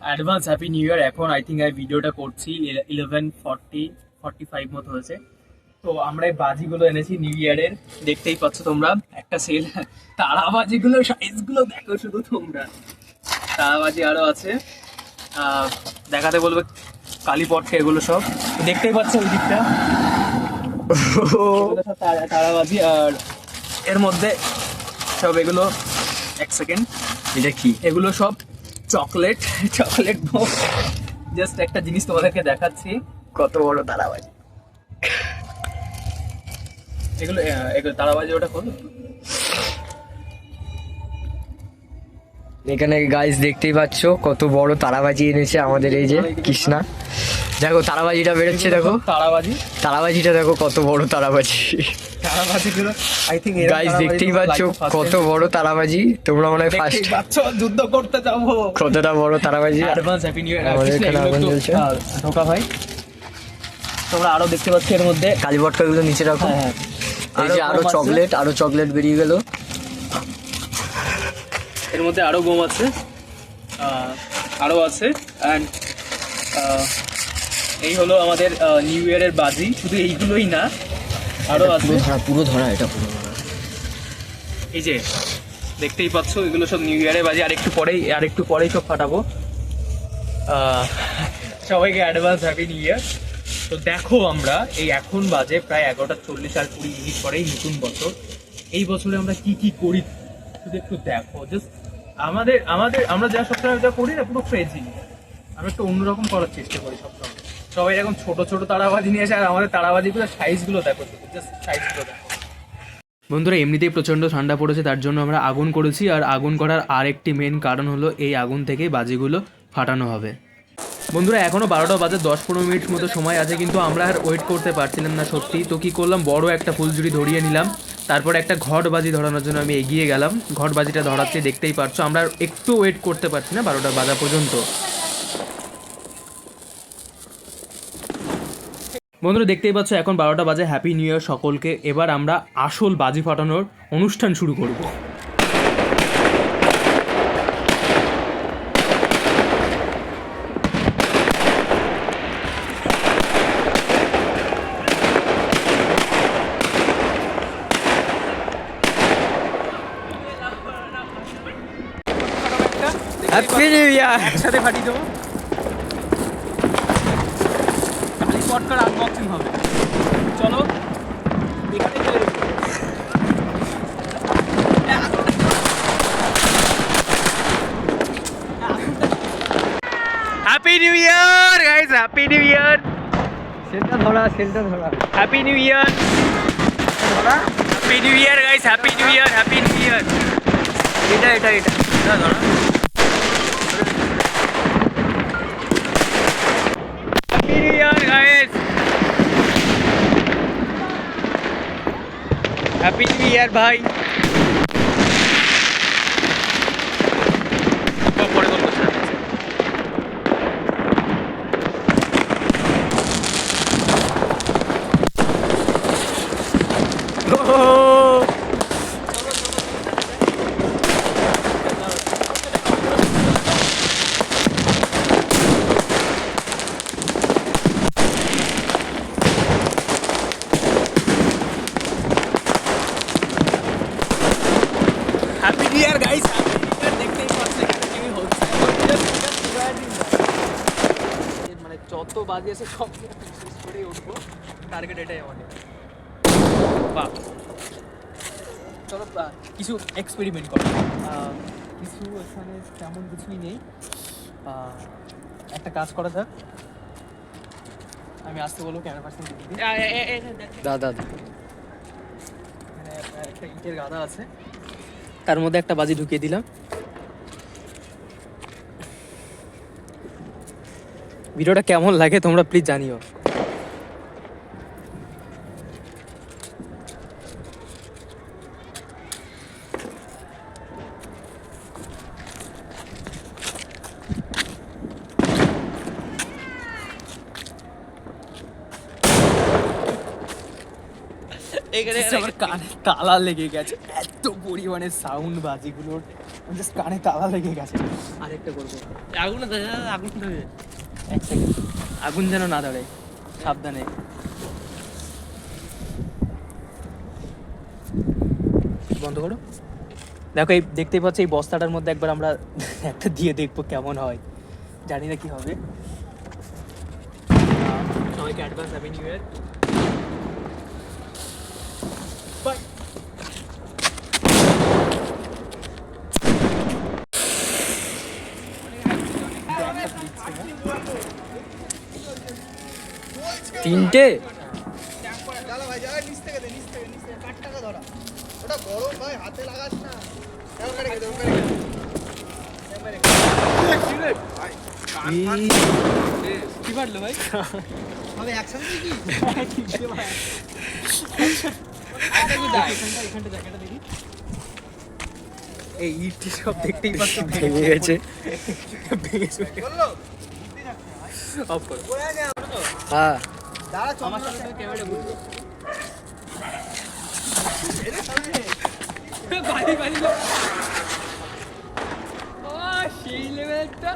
Advance happy new ইয়ার। এখন I think আমি ভিডিওটা করছি 11:45 মতো হয়েছে। তো আমরা এই বাজিগুলো এনেছি নিউ ইয়ারের, দেখতেই পাচ্ছ তোমরা। একটা সেল তারাবাজিগুলো সাইজগুলো দেখো শুধু তোমরা। তারাবাজি আরো আছে, দেখাতে বলবে কালীপটকে, এগুলো সব দেখতেই পাচ্ছ ওই দিকটা। এগুলো সব তারাবাজি। আর এর মধ্যে সব এগুলো, এক সেকেন্ড, এটা কি? এগুলো সব চকলেট জাস্ট একটা জিনিস তোমাদেরকে দেখাচ্ছি, কত বড় তারাবাজি! এগুলো এগুলো তারাবাজি। ওটা খোলো। এখানে গাইস দেখতেই পাচ্ছ কত বড় তারাবাজি এনেছে আমাদের এই যে কৃষ্ণা। দেখো তারাবাজিটা বেরোচ্ছে, দেখো তারাবাজিটা দেখো কত বড় তারাবাজি। তারাবাজিগুলো আই থিঙ্ক গাইস দেখতেই পাচ্ছ কত বড় তারাবাজি। তোমরা মনে হয় ফার্স্ট যুদ্ধ করতে যাবো। কতটা বড় তারাবাজি। Advance happy new year. আমাদের এখানে আগুন জ্বলছে। ঢোকা ভাই, তোমরা আরো দেখতে পাচ্ছ এর মধ্যে কালী পটকাগুলো নিচে রাখো। হ্যাঁ, এই যে আরো চকলেট বেরিয়ে গেল। এর মধ্যে আরো গম আছে, আরো আছে। অ্যান্ড এই হলো আমাদের নিউ ইয়ারের বাজি। শুধু এইগুলোই না, আরো আছে। পুরো ধরা, এটা পুরো ধরা। এই যে দেখতেই পাচ্ছ এগুলো সব নিউ ইয়ারের বাজি। আর একটু পরেই সব ফাটাবো। সবাইকে অ্যাডভান্স হ্যাপি নিউ ইয়ার। তো দেখো আমরা এই এখন বাজে প্রায় 11:40 আর 20 মিনিট পরেই নতুন বছর। এই বছরে আমরা কি কি করি শুধু একটু দেখো। জাস্ট আমরা যা সবসময় যা করি না, পুরো ক্রেজি। আমরা একটু অন্যরকম করার চেষ্টা করি সবসময়। সবাই এরকম ছোট ছোট তারাবাজি নিয়ে আসে, আর আমাদের তারাবাজিগুলো সাইজগুলো দেখো, জাস্ট সাইজগুলো দেখো। বন্ধুরা, এমনিতেই প্রচণ্ড ঠান্ডা পড়েছে, তার জন্য আমরা আগুন করেছি। আর আগুন করার আরেকটি মেন কারণ হলো এই আগুন থেকেই বাজিগুলো ফাটানো হবে। বন্ধুরা, এখনও 12টা বাজে, 10-15 মিনিট মতো সময় আছে, কিন্তু আমরা আর ওয়েট করতে পারছিলাম না সত্যি। তো কী করলাম, বড় একটা ফুলঝুরি ধরিয়ে নিলাম। তারপর একটা ঘটবাজি ধরানোর জন্য আমি এগিয়ে গেলাম। ঘটবাজিটা ধরাচ্ছে, দেখতেই পারছো। আমরা একটু ওয়েট করতে পারছি না 12টা বাজা পর্যন্ত। বন্ধুরা, দেখতেই পাচ্ছ এখন 12টা বাজে। হ্যাপি নিউ ইয়ার সকলকে। এবার আমরা আসল বাজি ফাটানোর অনুষ্ঠান শুরু করব। Happy new year! একসাথে ফাটিয়ে দেবো। পটকার আনবক্সিং হবে। চলো এখানে happy new year guys, happy new year. সেলটা ধরা। Happy new year, happy new year guys, happy new year, happy new year. এটা ধরা। Happy new year guys, happy new year ভাই। পরে বলবো। Happy new year guys, happy new year. দেখতেই পাচ্ছেন এখানে কি হচ্ছে। মানে যত বাজি আছে সব শেষ করেই উঠবো, টার্গেট এটাই আমাদের। বাহ, চলো কিছু এক্সপেরিমেন্ট করো। কিছু এখানে তেমন কিছুই নেই। একটা কাজ করা যাক, আমি আসতে বলবো ক্যামেরা পার্সন। দাদা একটা ইটের গাদা আছে, তার মধ্যে একটা বাজি ঢুকিয়ে দিলাম। ভিডিওটা কেমন লাগে তোমরা প্লিজ জানিও। এখানে আমার কানে কালা লেগে গেছে, এত পরিমাণে সাউন্ড বাজিগুলোর জাস্ট কানে তালা লেগে গেছে। আরেকটা করবো, আগুন আগুন ধরে, এক সেকেন্ড, আগুন যেন না ধরে, সাবধানে। বন্ধ করো। দেখো এই দেখতেই পাচ্ছ, এই বস্তাটার মধ্যে একবার আমরা একটা দিয়ে দেখবো কেমন হয়, জানি না কি হবে। সবাইকে advance happy new year. Bye. তিনটে কি পারলো ভাই? এই ইটটি সব দেখতেই পাচ্ছ ভেঙে গেছে। অফ করো। হ্যাঁ আমার সাথে তো ক্যামেরা ঘুরবে। বাড়ি বাড়ি ও সেই লেভেলটা।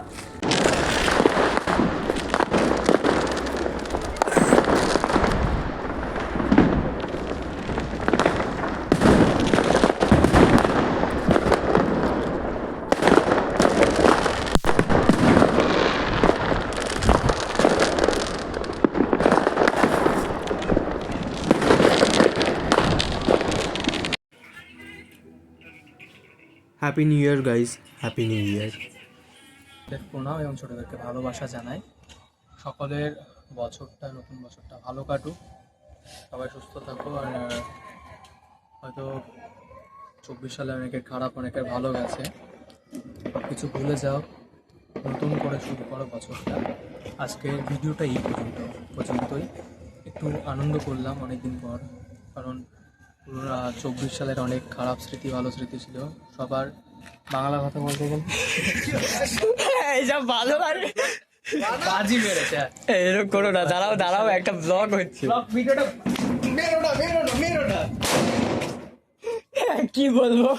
Happy new year guys, happy new ইয়ার। প্রণাম এবং ছোটদেরকে ভালোবাসা জানাই। সকলের বছরটা, নতুন বছরটা ভালো কাটুক, সবাই সুস্থ থাকো। আর হয়তো 24 সালে অনেকের খারাপ, অনেকের ভালো গেছে, সব কিছু ভুলে যাও, নতুন করে শুরু করো বছরটা। আজকের ভিডিওটা এই পর্যন্তই। একটু আনন্দ করলাম অনেকদিন পর, কারণ 24 সালের অনেক খারাপ স্মৃতি, ভালো স্মৃতি ছিল সবার। বাংলা কথা বলতে গেলে এইসব ভালো লাগে, বাজি মেরেছে। এরকম করো না, দাঁড়াও দাঁড়াও, একটা ব্লগ হচ্ছে। ভিডিওটা কি বলবো।